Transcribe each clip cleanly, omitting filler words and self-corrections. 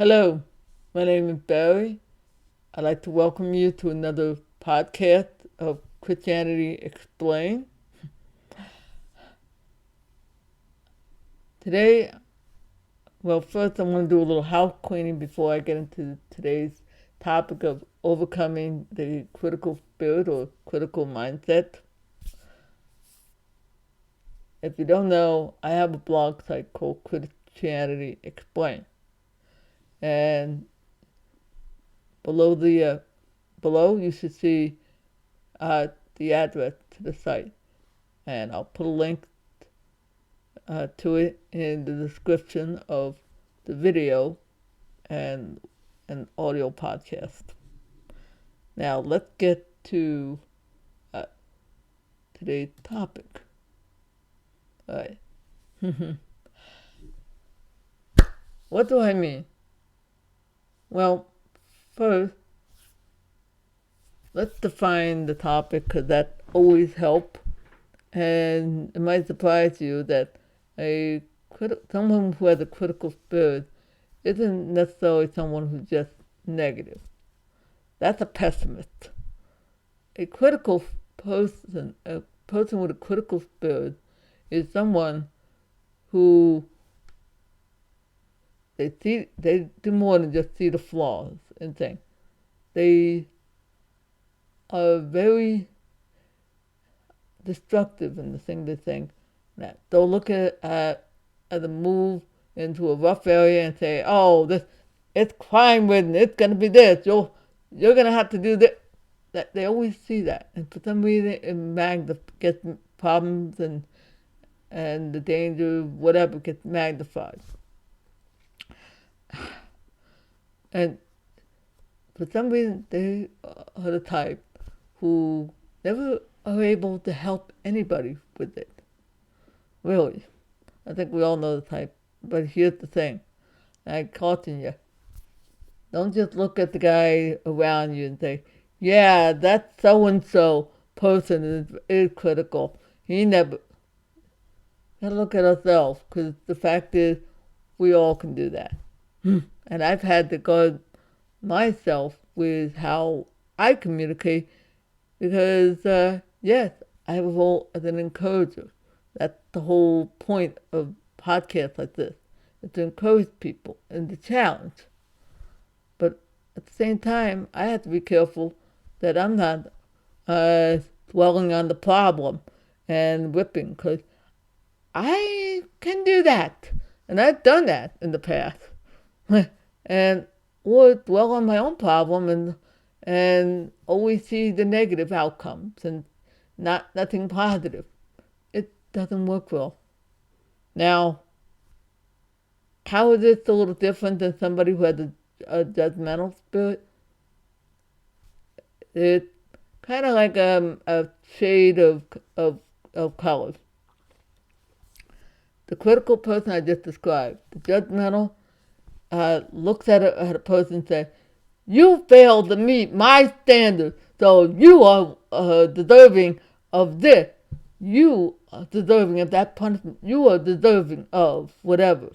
Hello, my name is Barry. I'd like to welcome you to another podcast of Christianity Explained. Today, first I want to do a little house cleaning before I get into today's topic of overcoming the critical spirit or critical mindset. If you don't know, I have a blog site called Christianity Explained, and below below you should see the address to the site, and I'll put a link to it in the description of the video and an audio podcast. Now let's get to uh, today's topic. All right. What do I mean? Well, first, let's define the topic because that always helps. And it might surprise you that someone who has a critical spirit isn't necessarily someone who's just negative. That's a pessimist. A critical a person with a critical spirit, is someone who they do more than just see the flaws in things. They are very destructive in the thing they think. That they'll look at a move into a rough area and say, "Oh, this it's crime ridden. It's gonna be this. You're gonna have to do this." That they always see that, and for some reason, it gets problems and the danger, whatever, gets magnified. And for some reason, they are the type who never are able to help anybody with it. Really. I think we all know the type. But here's the thing. I caution you. Don't just look at the guy around you and say, yeah, that so-and-so person is critical. He never... Gotta look at ourselves, because the fact is, we all can do that. And I've had to guard myself with how I communicate because, yes, I have a role as an encourager. That's the whole point of podcasts like this, is to encourage people and to challenge. But at the same time, I have to be careful that I'm not dwelling on the problem and whipping, because I can do that. And I've done that in the past. And or dwell on my own problem and always see the negative outcomes and nothing positive. It doesn't work well. Now, how is this a little different than somebody who has a judgmental spirit? It's kind of like a shade of colors. The critical person I just described, the judgmental, looks at a person and says, "You failed to meet my standards, so you are deserving of this. You are deserving of that punishment. You are deserving of whatever."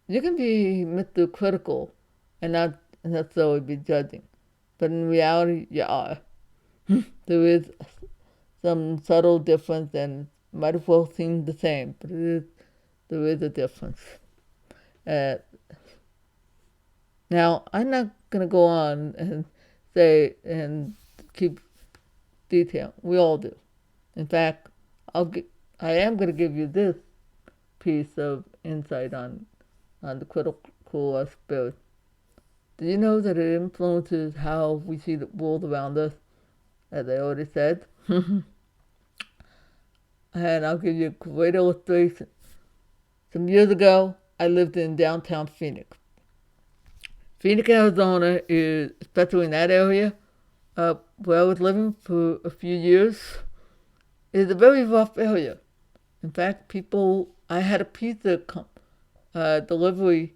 You can be Mr. Critical and not necessarily be judging, but in reality, you are. There is some subtle difference, and it might as well seem the same, but there is a difference. Uh, Now, I'm not going to go on and say and keep detail. We all do. In fact, I am going to give you this piece of insight on the critical spirit. Do you know that it influences how we see the world around us, as I already said? And I'll give you a great illustration. Some years ago, I lived in downtown Phoenix. Phoenix, Arizona is, especially in that area, where I was living for a few years, is a very rough area. In fact, I had a pizza delivery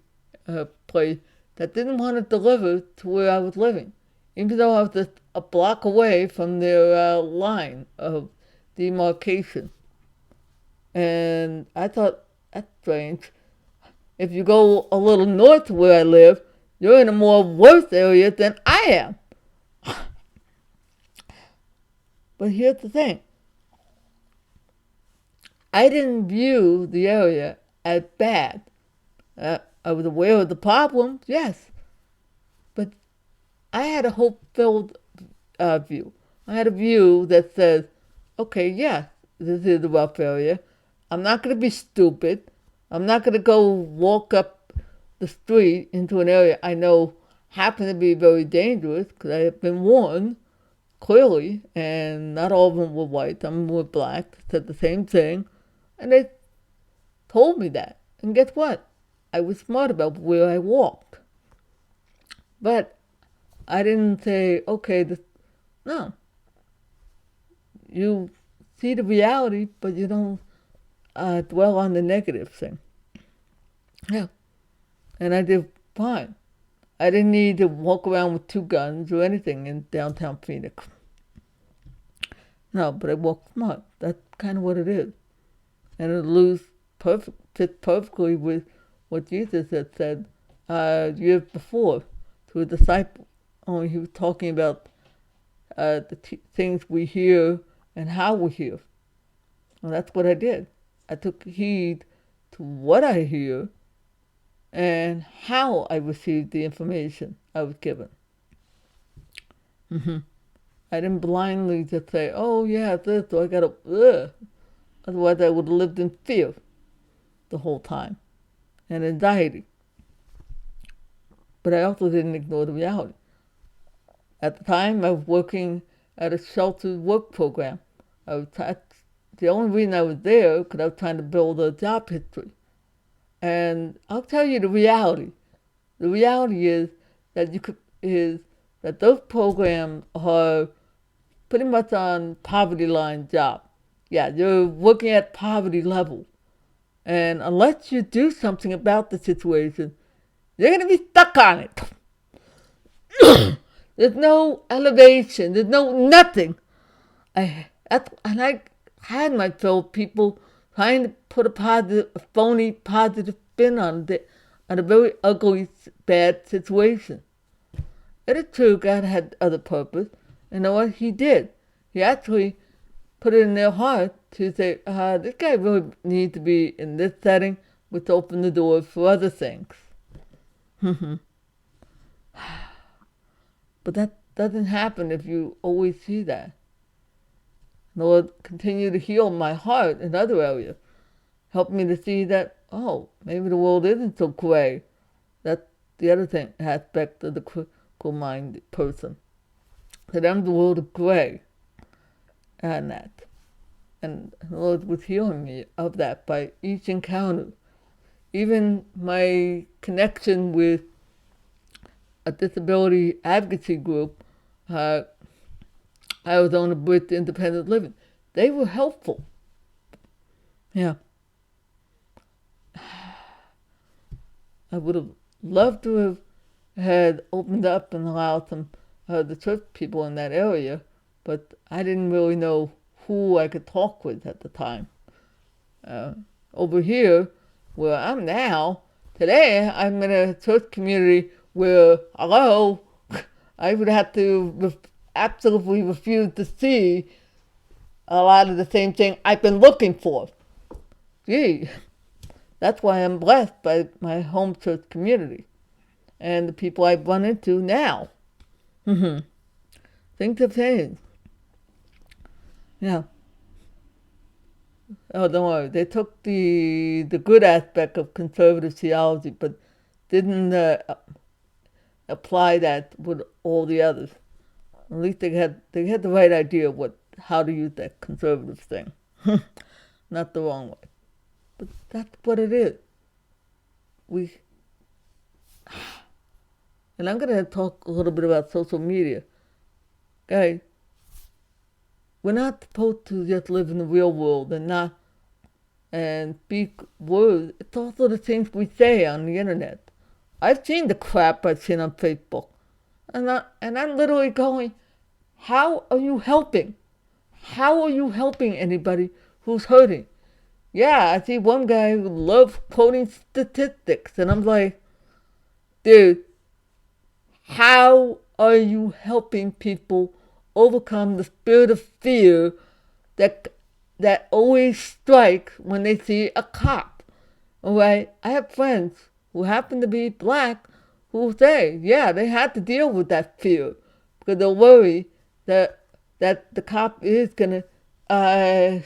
place that didn't want to deliver to where I was living, even though I was just a block away from their line of demarcation. And I thought, that's strange. if you go a little north of where I live, you're in a more worse area than I am. But here's the thing. I didn't view the area as bad. I was aware of the problems, yes, but I had a hope-filled view. I had a view that says, okay, yeah, this is a rough area. I'm not going to be stupid. I'm not going to go walk up the street into an area I know happens to be very dangerous because I have been warned clearly, and not all of them were white. Some were black, said the same thing, and they told me that. And guess what? I was smart about where I walked. But I didn't say, okay, no. You see the reality, but you don't dwell on the negative thing. Yeah. And I did fine. I didn't need to walk around with 2 guns or anything in downtown Phoenix. No, but I walked smart. That's kind of what it is. And it fits perfectly with what Jesus had said years before to a disciple. Only he was talking about the things we hear and how we hear. And that's what I did. I took heed to what I hear and how I received the information I was given. I didn't blindly just say, oh yeah, this, so I gotta, ugh. Otherwise I would have lived in fear the whole time and anxiety. But I also didn't ignore the reality. At the time, I was working at a sheltered work program. The only reason I was there because I was trying to build a job history. And I'll tell you the reality. The reality is that those programs are pretty much on poverty line job. Yeah, you're working at poverty level. And unless you do something about the situation, you're going to be stuck on it. There's no elevation. There's no nothing. I had my fill of people trying to put a phony positive spin on a very ugly, bad situation. It is true God had other purpose, and what he did, he actually put it in their heart to say, this guy really needs to be in this setting, which opened the door for other things. But that doesn't happen if you always see that. Lord, continue to heal my heart in other areas. Help me to see that, oh, maybe the world isn't so gray. That's the other aspect of the critical-minded person. To them, the world is gray. And that. And the Lord was healing me of that by each encounter. Even my connection with a disability advocacy group I was on with Independent Living. They were helpful. Yeah. I would have loved to have had opened up and allowed some the church people in that area, but I didn't really know who I could talk with at the time. Over here, where I'm now, today I'm in a church community where, hello, I would have to absolutely refuse to see a lot of the same thing I've been looking for. Gee, that's why I'm blessed by my home church community and the people I've run into now. Things have changed. Yeah. Oh, don't worry. They took the good aspect of conservative theology, but didn't apply that with all the others. At least they had the right idea of how to use that conservative thing, not the wrong way. But that's what it is. And I'm going to talk a little bit about social media. Guys, we're not supposed to just live in the real world and speak words. It's also the things we say on the internet. I've seen the crap I've seen on Facebook. And I'm literally going, how are you helping? How are you helping anybody who's hurting? Yeah, I see one guy who loves quoting statistics, and I'm like, dude, how are you helping people overcome the spirit of fear that that always strikes when they see a cop? All right, I have friends who happen to be black who say, yeah, they had to deal with that fear because they're worried that the cop is gonna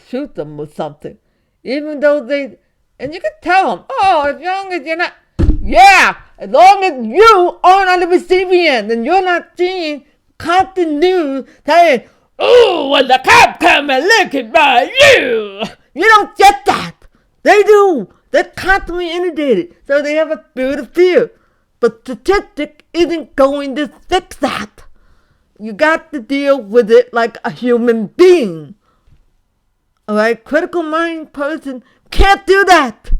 shoot them or something, even though they, and you can tell them, oh, as long as you're not, yeah, as long as you aren't on the receiving end and you're not seeing constant news saying, oh, when the cop come and looking by you, you don't get that. They do. They're constantly inundated, so they have a spirit of fear. But statistic isn't going to fix that. You got to deal with it like a human being. All right, critical mind person can't do that.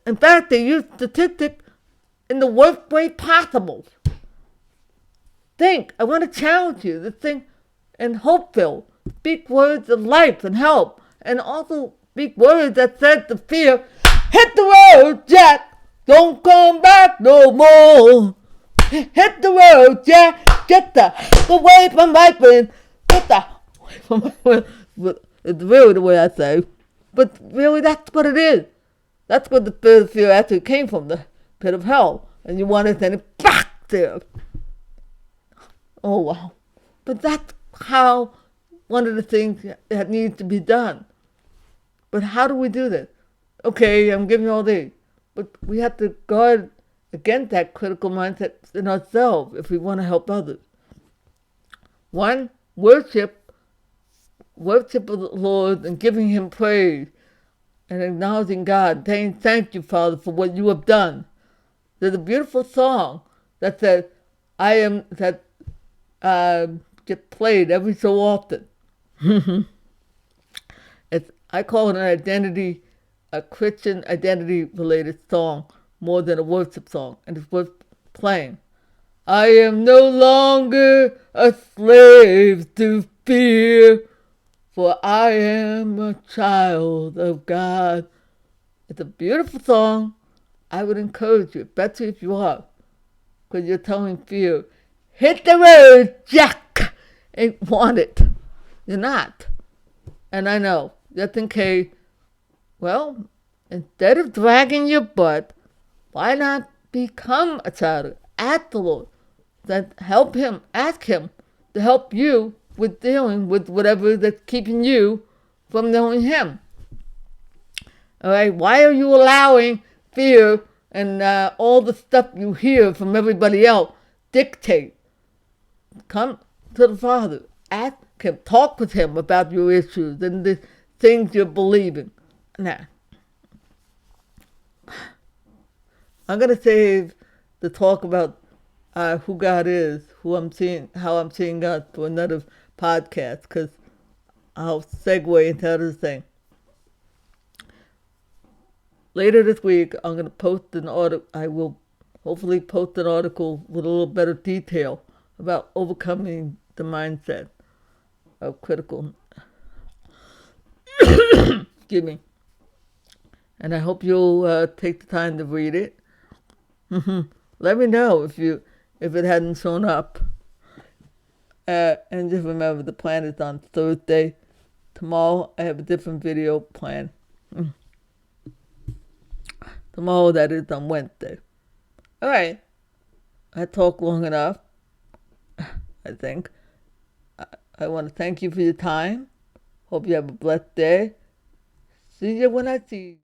In fact, they use statistics in the worst way possible. Think, I want to challenge you to think and hopeful. Speak words of life and help. And also speak words that said to fear, hit the road, Jack. Don't come back no more. Hit the road, Jack. Get the heck away from my friend. Get the away from my friend. It's really the way I say. But really, that's what it is. That's what the spirit of fear actually came from, the pit of hell. And you want to send it back there. Oh, wow. But that's how one of the things that needs to be done. But how do we do this? Okay, I'm giving you all these. But we have to guard against that critical mindset in ourselves if we want to help others. One, worship of the Lord and giving Him praise and acknowledging God, saying thank you, Father, for what you have done. There's a beautiful song that says, get played every so often. I call it a Christian identity related song more than a worship song, and it's worth playing. I am no longer a slave to fear, for I am a child of God. It's a beautiful song. I would encourage you, especially if you are, because you're telling fear, hit the road, Jack. Ain't want it. You're not. And I know, just in case, well, instead of dragging your butt, why not become a child? Ask the Lord. Then help Him, ask Him to help you with dealing with whatever that's keeping you from knowing Him. All right, why are you allowing fear and all the stuff you hear from everybody else dictate? Come to the Father, ask Him, talk with Him about your issues and the things you're believing. Now, I'm gonna save the talk about who God is, how I'm seeing God for another podcast, because I'll segue into other things. Later this week, I'm gonna post an article. I will hopefully post an article with a little better detail about overcoming the mindset of critical. Excuse me. And I hope you'll take the time to read it. Let me know if it hadn't shown up. And just remember, the plan is on Thursday. Tomorrow, I have a different video plan. Tomorrow, that is on Wednesday. All right. I talked long enough, I think. I want to thank you for your time. Hope you have a blessed day. See you when I see you.